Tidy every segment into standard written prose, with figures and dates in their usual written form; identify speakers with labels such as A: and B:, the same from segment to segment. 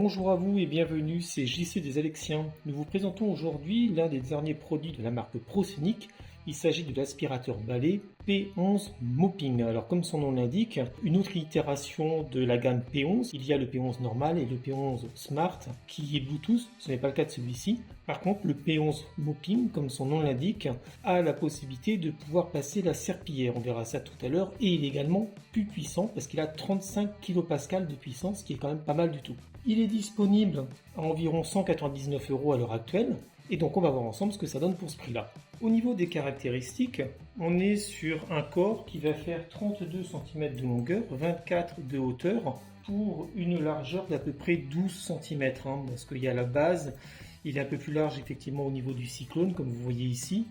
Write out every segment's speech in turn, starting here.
A: Bonjour à vous et bienvenue, c'est JC des Alexiens. Nous vous présentons aujourd'hui l'un des derniers produits de la marque Proscenic. Il s'agit de l'aspirateur balai P11 Mopping. Alors comme son nom l'indique, une autre itération de la gamme P11. Il y a le P11 normal et le P11 Smart qui est Bluetooth, ce n'est pas le cas de celui-ci. Par contre le P11 Mopping, comme son nom l'indique, a la possibilité de pouvoir passer la serpillière. On verra ça tout à l'heure. Et il est également plus puissant parce qu'il a 35 kPa de puissance, ce qui est quand même pas mal du tout. Il est disponible à environ 199 € à l'heure actuelle. Et donc on va voir ensemble ce que ça donne pour ce prix-là. Au niveau des caractéristiques, on est sur un corps qui va faire 32 cm de longueur, 24 de hauteur, pour une largeur d'à peu près 12 cm. Parce qu'il y a la base, il est un peu plus large effectivement au niveau du cyclone, comme vous voyez ici.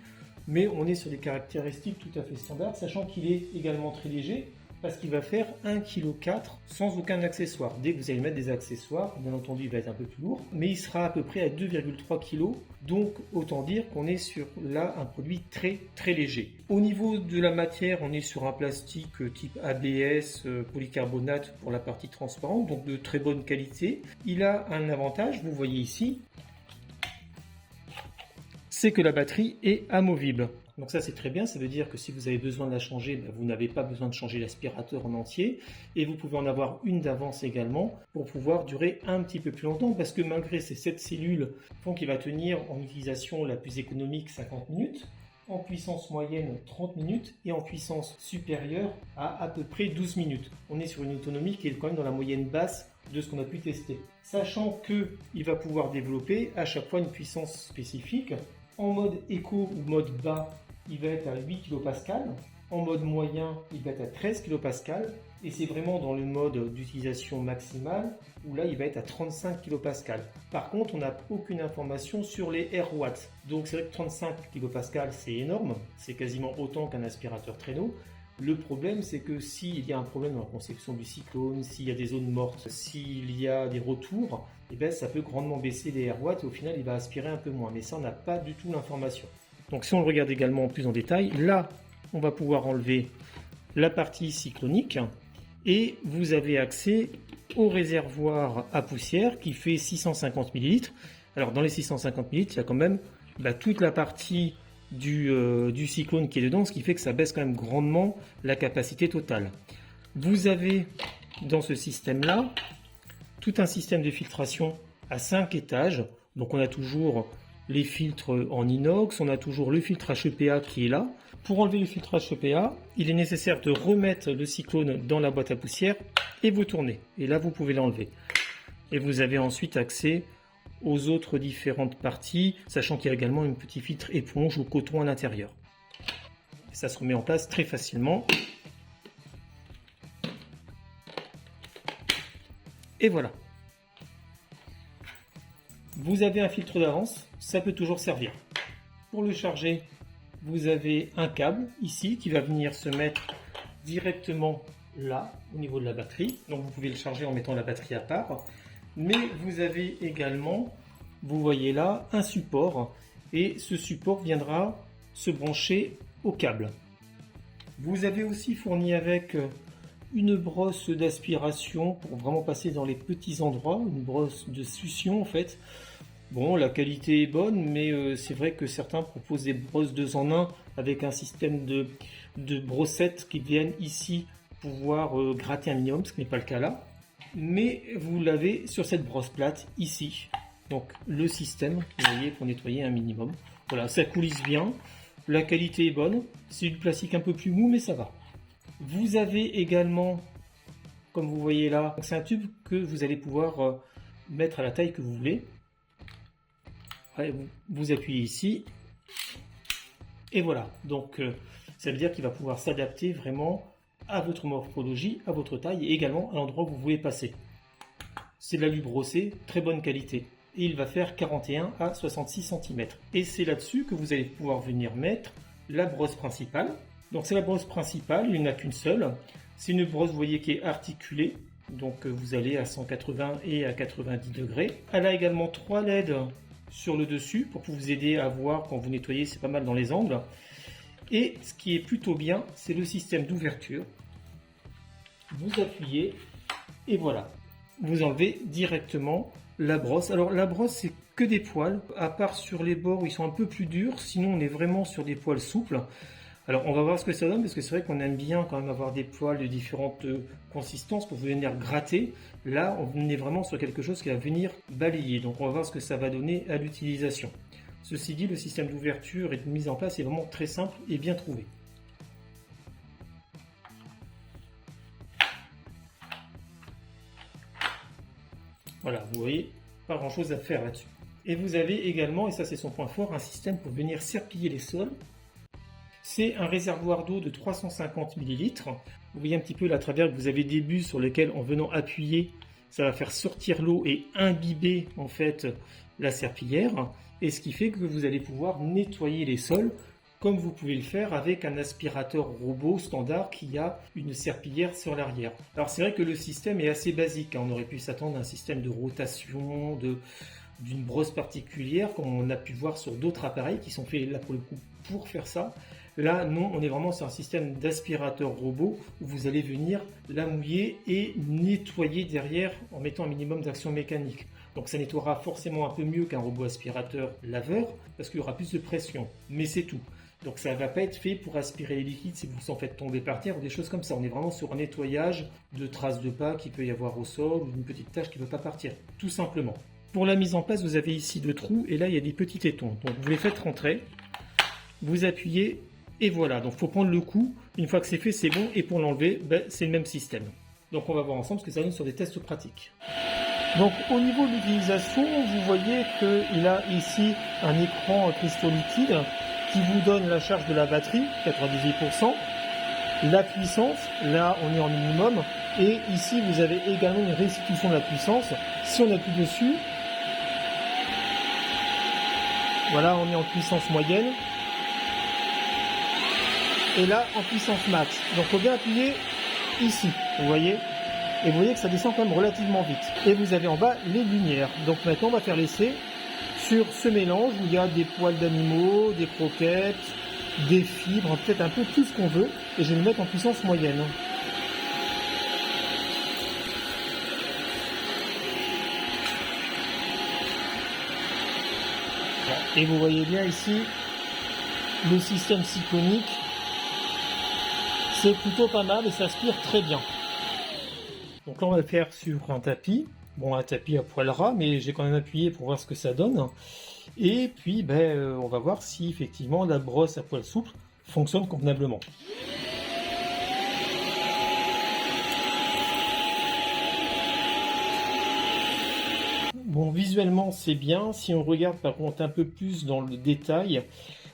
A: Mais on est sur des caractéristiques tout à fait standards, sachant qu'il est également très léger, parce qu'il va faire 1,4 kg sans aucun accessoire. Dès que vous allez mettre des accessoires, bien entendu il va être un peu plus lourd, mais il sera à peu près à 2,3 kg, donc autant dire qu'on est sur là un produit très léger. Au niveau de la matière, on est sur un plastique type ABS, polycarbonate pour la partie transparente, donc de très bonne qualité. Il a un avantage, vous voyez ici, c'est que la batterie est amovible. Donc ça c'est très bien, ça veut dire que si vous avez besoin de la changer, vous n'avez pas besoin de changer l'aspirateur en entier et vous pouvez en avoir une d'avance également pour pouvoir durer un petit peu plus longtemps parce que malgré ces 7 cellules font qu'il va tenir en utilisation la plus économique 50 minutes, en puissance moyenne 30 minutes et en puissance supérieure à peu près 12 minutes. On est sur une autonomie qui est quand même dans la moyenne basse de ce qu'on a pu tester. Sachant qu'il va pouvoir développer à chaque fois une puissance spécifique. En mode éco ou mode bas, il va être à 8 kPa. En mode moyen, il va être à 13 kPa. Et c'est vraiment dans le mode d'utilisation maximale où là, il va être à 35 kPa. Par contre, on n'a aucune information sur les R-watts. Donc c'est vrai que 35 kPa, c'est énorme. C'est quasiment autant qu'un aspirateur traîneau. Le problème, c'est que s'il y a un problème dans la conception du cyclone, s'il y a des zones mortes, s'il y a des retours, ça peut grandement baisser les R-watts et au final, il va aspirer un peu moins. Mais ça, on n'a pas du tout l'information. Donc si on le regarde également plus en détail, là, on va pouvoir enlever la partie cyclonique et vous avez accès au réservoir à poussière qui fait 650 ml. Alors dans les 650 ml, il y a quand même toute la partie du cyclone qui est dedans, ce qui fait que ça baisse quand même grandement la capacité totale. Vous avez dans ce système-là tout un système de filtration à 5 étages. Donc on a toujours les filtres en inox, on a toujours le filtre HEPA qui est là. Pour enlever le filtre HEPA, il est nécessaire de remettre le cyclone dans la boîte à poussière et vous tournez. Et là, vous pouvez l'enlever. Et vous avez ensuite accès aux autres différentes parties, sachant qu'il y a également un petit filtre éponge ou coton à l'intérieur. Ça se remet en place très facilement. Et voilà. Vous avez un filtre d'avance, ça peut toujours servir. Pour le charger, vous avez un câble ici qui va venir se mettre directement là, au niveau de la batterie. Donc vous pouvez le charger en mettant la batterie à part. Mais vous avez également, vous voyez là, un support. Et ce support viendra se brancher au câble. Vous avez aussi fourni avec une brosse d'aspiration pour vraiment passer dans les petits endroits, une brosse de succion en fait. Bon, la qualité est bonne, mais c'est vrai que certains proposent des brosses 2 en 1 avec un système de brossettes qui viennent ici pouvoir gratter un minimum, ce qui n'est pas le cas là. Mais vous l'avez sur cette brosse plate ici. Donc le système, vous voyez, pour nettoyer un minimum. Voilà, ça coulisse bien, la qualité est bonne, c'est du plastique un peu plus mou, mais ça va. Vous avez également, comme vous voyez là, c'est un tube que vous allez pouvoir mettre à la taille que vous voulez. Après, vous appuyez ici, et voilà. Donc ça veut dire qu'il va pouvoir s'adapter vraiment à votre morphologie, à votre taille et également à l'endroit où vous voulez passer. C'est de l'alu brossé, très bonne qualité. Et il va faire 41 à 66 cm. Et c'est là-dessus que vous allez pouvoir venir mettre la brosse principale. Donc c'est la brosse principale, il n'y en a qu'une seule. C'est une brosse, vous voyez, qui est articulée. Donc vous allez à 180 et à 90 degrés. Elle a également 3 LED sur le dessus pour vous aider à voir quand vous nettoyez, c'est pas mal dans les angles. Et ce qui est plutôt bien, c'est le système d'ouverture. Vous appuyez et voilà. vous enlevez directement la brosse. Alors la brosse, c'est que des poils, à part sur les bords où ils sont un peu plus durs, sinon on est vraiment sur des poils souples. Alors on va voir ce que ça donne, parce que c'est vrai qu'on aime bien quand même avoir des poils de différentes consistances pour venir gratter. Là, on est vraiment sur quelque chose qui va venir balayer, donc on va voir ce que ça va donner à l'utilisation. Ceci dit, le système d'ouverture et de mise en place est vraiment très simple et bien trouvé. Voilà, vous voyez, pas grand chose à faire là-dessus. Et vous avez également, et ça c'est son point fort, un système pour venir serpiller les sols. C'est un réservoir d'eau de 350 ml. Vous voyez un petit peu là à travers que vous avez des bulles sur lesquelles en venant appuyer, ça va faire sortir l'eau et imbiber en fait la serpillière. Et ce qui fait que vous allez pouvoir nettoyer les sols comme vous pouvez le faire avec un aspirateur robot standard qui a une serpillière sur l'arrière. Alors c'est vrai que le système est assez basique, hein. On aurait pu s'attendre à un système de rotation, d'une brosse particulière, comme on a pu voir sur d'autres appareils qui sont faits là pour le coup pour faire ça. Là non, on est vraiment sur un système d'aspirateur robot où vous allez venir la mouiller et nettoyer derrière en mettant un minimum d'action mécanique. Donc ça nettoiera forcément un peu mieux qu'un robot aspirateur laveur parce qu'il y aura plus de pression, mais c'est tout. Donc ça ne va pas être fait pour aspirer les liquides si vous en faites tomber par terre ou des choses comme ça. On est vraiment sur un nettoyage de traces de pas qu'il peut y avoir au sol ou d'une petite tache qui ne veut pas partir, tout simplement. Pour la mise en place, vous avez ici deux trous et là il y a des petits tétons. Donc vous les faites rentrer, vous appuyez et voilà. Donc il faut prendre le coup. Une fois que c'est fait, c'est bon. Et pour l'enlever, c'est le même système. Donc on va voir ensemble ce que ça donne sur des tests pratiques. Donc au niveau de l'utilisation, vous voyez qu'il a ici un écran cristaux liquide qui vous donne la charge de la batterie, 98%, la puissance, là on est en minimum, et ici vous avez également une restitution de la puissance. Si on appuie dessus, voilà, on est en puissance moyenne, et là en puissance max. Donc il faut bien appuyer ici, vous voyez, et vous voyez que ça descend quand même relativement vite. Et vous avez en bas les lumières. Donc maintenant on va faire l'essai sur ce mélange où il y a des poils d'animaux, des croquettes, des fibres, peut-être un peu tout ce qu'on veut, et je vais le mettre en puissance moyenne. Et vous voyez bien ici le système cyclonique, c'est plutôt pas mal et ça aspire très bien. Donc là on va le faire sur un tapis. Bon, un tapis à poil ras, mais j'ai quand même appuyé pour voir ce que ça donne. Et puis, on va voir si effectivement la brosse à poil souple fonctionne convenablement. Bon, visuellement c'est bien. Si on regarde par contre un peu plus dans le détail,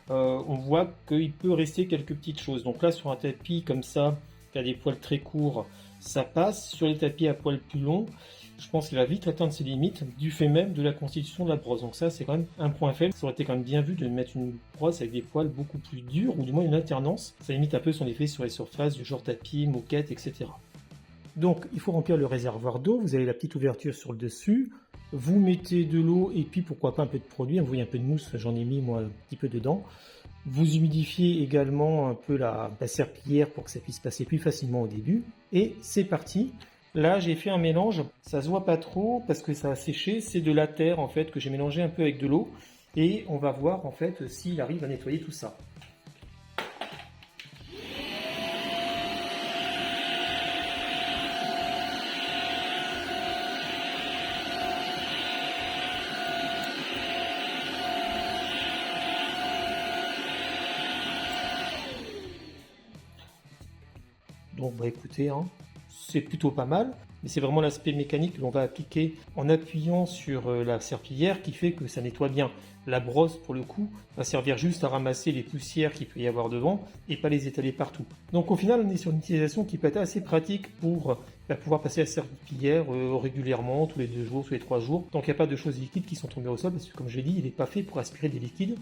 A: on voit qu'il peut rester quelques petites choses. Donc là, sur un tapis comme ça, qui a des poils très courts, ça passe. Sur les tapis à poils plus longs, je pense qu'il va vite atteindre ses limites du fait même de la constitution de la brosse. Donc ça, c'est quand même un point faible. Ça aurait été quand même bien vu de mettre une brosse avec des poils beaucoup plus durs, ou du moins une alternance. Ça limite un peu son effet sur les surfaces du genre tapis, moquette, etc. Donc il faut remplir le réservoir d'eau. Vous avez la petite ouverture sur le dessus. Vous mettez de l'eau et puis pourquoi pas un peu de produit. Vous voyez un peu de mousse, j'en ai mis moi un petit peu dedans. Vous humidifiez également un peu la serpillière pour que ça puisse passer plus facilement au début. Et c'est parti. Là, j'ai fait un mélange, ça se voit pas trop parce que ça a séché, c'est de la terre en fait que j'ai mélangé un peu avec de l'eau et on va voir en fait s'il arrive à nettoyer tout ça. Donc écoutez, hein, c'est plutôt pas mal, mais c'est vraiment l'aspect mécanique que l'on va appliquer en appuyant sur la serpillière qui fait que ça nettoie bien. La brosse, pour le coup, va servir juste à ramasser les poussières qu'il peut y avoir devant et pas les étaler partout. Donc au final, on est sur une utilisation qui peut être assez pratique pour pouvoir passer la serpillière régulièrement, tous les 2 jours, tous les 3 jours. Donc il n'y a pas de choses liquides qui sont tombées au sol, parce que comme je l'ai dit, il n'est pas fait pour aspirer des liquides.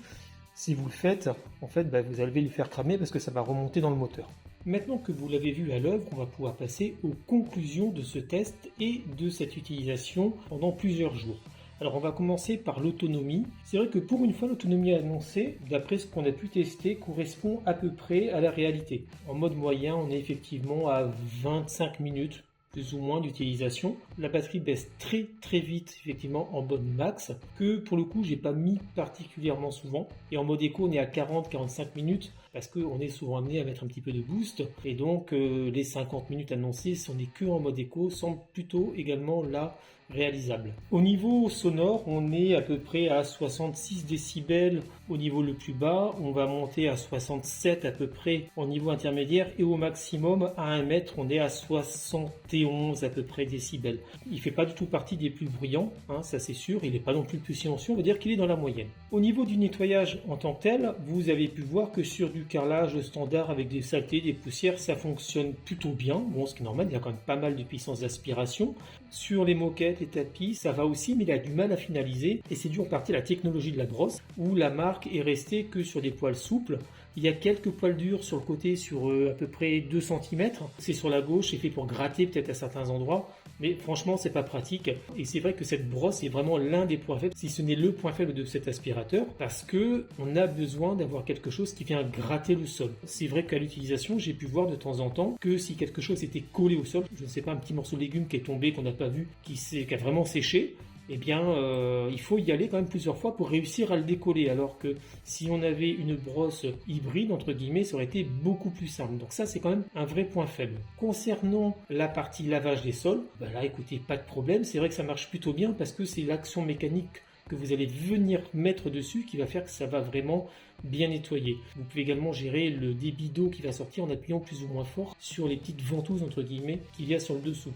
A: Si vous le faites, en fait, vous allez le faire cramer parce que ça va remonter dans le moteur. Maintenant que vous l'avez vu à l'œuvre, on va pouvoir passer aux conclusions de ce test et de cette utilisation pendant plusieurs jours. Alors on va commencer par l'autonomie. C'est vrai que pour une fois, l'autonomie annoncée, d'après ce qu'on a pu tester, correspond à peu près à la réalité. En mode moyen, on est effectivement à 25 minutes, plus ou moins d'utilisation. La batterie baisse très très vite effectivement en mode max, que pour le coup j'ai pas mis particulièrement souvent. Et en mode éco on est à 40-45 minutes parce qu'on est souvent amené à mettre un petit peu de boost. Et donc les 50 minutes annoncées, si on n'est que en mode éco, semblent plutôt également là réalisable. Au niveau sonore, on est à peu près à 66 décibels au niveau le plus bas, on va monter à 67 à peu près au niveau intermédiaire et au maximum à 1 mètre on est à 71 à peu près décibels. Il fait pas du tout partie des plus bruyants, hein, ça c'est sûr, il n'est pas non plus le plus silencieux, on va dire qu'il est dans la moyenne. Au niveau du nettoyage en tant que tel, vous avez pu voir que sur du carrelage standard avec des saletés, des poussières, ça fonctionne plutôt bien, bon ce qui est normal, il y a quand même pas mal de puissance d'aspiration. Sur les moquettes, les tapis, ça va aussi, mais il a du mal à finaliser et c'est dû en partie à la technologie de la brosse où la marque est restée que sur des poils souples. Il y a quelques poils durs sur le côté sur à peu près 2 cm. C'est sur la gauche, c'est fait pour gratter peut-être à certains endroits, mais franchement c'est pas pratique. Et c'est vrai que cette brosse est vraiment l'un des points faibles, si ce n'est le point faible de cet aspirateur, parce que on a besoin d'avoir quelque chose qui vient gratter le sol. C'est vrai qu'à l'utilisation, j'ai pu voir de temps en temps que si quelque chose était collé au sol, je ne sais pas, un petit morceau de légume qui est tombé, qu'on n'a pas vu, qui a vraiment séché, eh bien, il faut y aller quand même plusieurs fois pour réussir à le décoller. Alors que si on avait une brosse hybride, entre guillemets, ça aurait été beaucoup plus simple. Donc ça, c'est quand même un vrai point faible. Concernant la partie lavage des sols, là, écoutez, pas de problème. C'est vrai que ça marche plutôt bien parce que c'est l'action mécanique que vous allez venir mettre dessus qui va faire que ça va vraiment bien nettoyer. Vous pouvez également gérer le débit d'eau qui va sortir en appuyant plus ou moins fort sur les petites ventouses, entre guillemets, qu'il y a sur le dessous.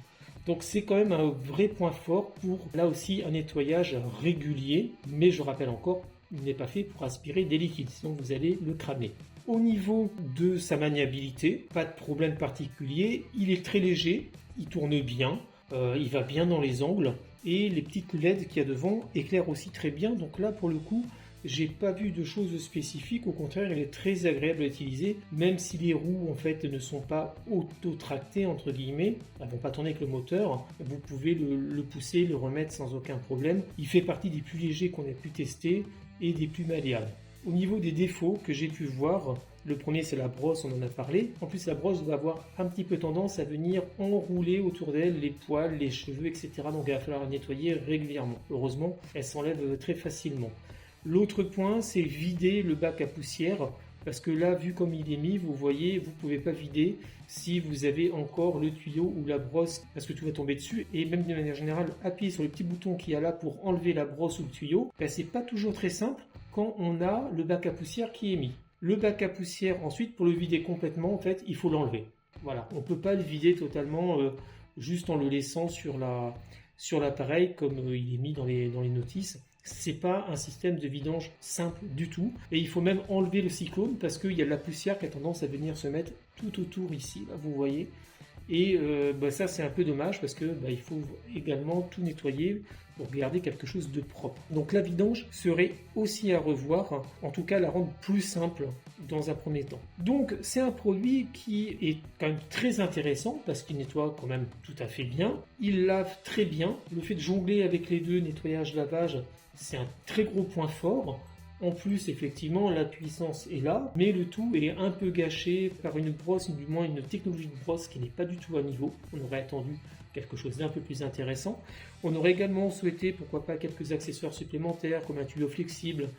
A: Donc c'est quand même un vrai point fort pour, là aussi, un nettoyage régulier, mais je rappelle encore, il n'est pas fait pour aspirer des liquides, sinon vous allez le cramer. Au niveau de sa maniabilité, pas de problème particulier, il est très léger, il tourne bien, il va bien dans les angles, et les petites LED qu'il y a devant éclairent aussi très bien, donc là pour le coup, j'ai pas vu de choses spécifiques, au contraire il est très agréable à utiliser, même si les roues en fait ne sont pas auto-tractées entre guillemets, elles vont pas tourner avec le moteur, vous pouvez le pousser, le remettre sans aucun problème. Il fait partie des plus légers qu'on ait pu tester et des plus malléables. Au niveau des défauts que j'ai pu voir, le premier c'est la brosse, on en a parlé. En plus la brosse va avoir un petit peu tendance à venir enrouler autour d'elle les poils, les cheveux, etc. Donc il va falloir la nettoyer régulièrement. Heureusement, elle s'enlève très facilement. L'autre point, c'est vider le bac à poussière, parce que là, vu comme il est mis, vous voyez, vous ne pouvez pas vider si vous avez encore le tuyau ou la brosse, parce que tout va tomber dessus. Et même de manière générale, appuyer sur le petit bouton qu'il y a là pour enlever la brosse ou le tuyau, c'est pas toujours très simple quand on a le bac à poussière qui est mis. Le bac à poussière, ensuite, pour le vider complètement, en fait, il faut l'enlever. Voilà, on ne peut pas le vider totalement juste en le laissant sur l'appareil comme il est mis dans les notices. C'est pas un système de vidange simple du tout, et il faut même enlever le cyclone parce qu'il y a de la poussière qui a tendance à venir se mettre tout autour ici, là vous voyez, et ça c'est un peu dommage parce que il faut également tout nettoyer pour garder quelque chose de propre. Donc la vidange serait aussi à revoir, en tout cas la rendre plus simple dans un premier temps. Donc c'est un produit qui est quand même très intéressant parce qu'il nettoie quand même tout à fait bien, il lave très bien, le fait de jongler avec les deux, nettoyage-lavage, c'est un très gros point fort. En plus, effectivement, la puissance est là, mais le tout est un peu gâché par une brosse, du moins une technologie de brosse qui n'est pas du tout à niveau. On aurait attendu quelque chose d'un peu plus intéressant. On aurait également souhaité, pourquoi pas, quelques accessoires supplémentaires, comme un tuyau flexible,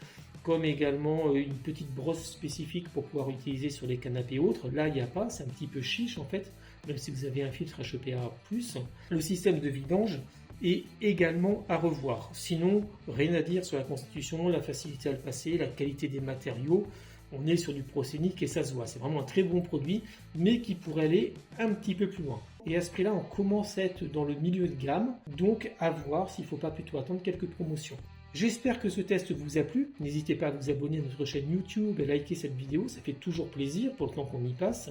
A: comme également une petite brosse spécifique pour pouvoir utiliser sur les canapés et autres. Là, il n'y a pas, c'est un petit peu chiche en fait, même si vous avez un filtre HEPA+. Le système de vidange est également à revoir. Sinon, rien à dire sur la constitution, la facilité à le passer, la qualité des matériaux. On est sur du Procénic et ça se voit. C'est vraiment un très bon produit, mais qui pourrait aller un petit peu plus loin. Et à ce prix-là, on commence à être dans le milieu de gamme, donc à voir s'il ne faut pas plutôt attendre quelques promotions. J'espère que ce test vous a plu. N'hésitez pas à vous abonner à notre chaîne YouTube et liker cette vidéo, ça fait toujours plaisir pour le temps qu'on y passe.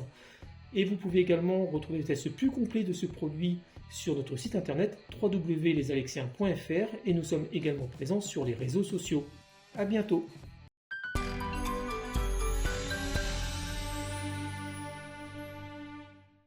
A: Et vous pouvez également retrouver le test plus complet de ce produit sur notre site internet www.lesalexiens.fr et nous sommes également présents sur les réseaux sociaux. À bientôt.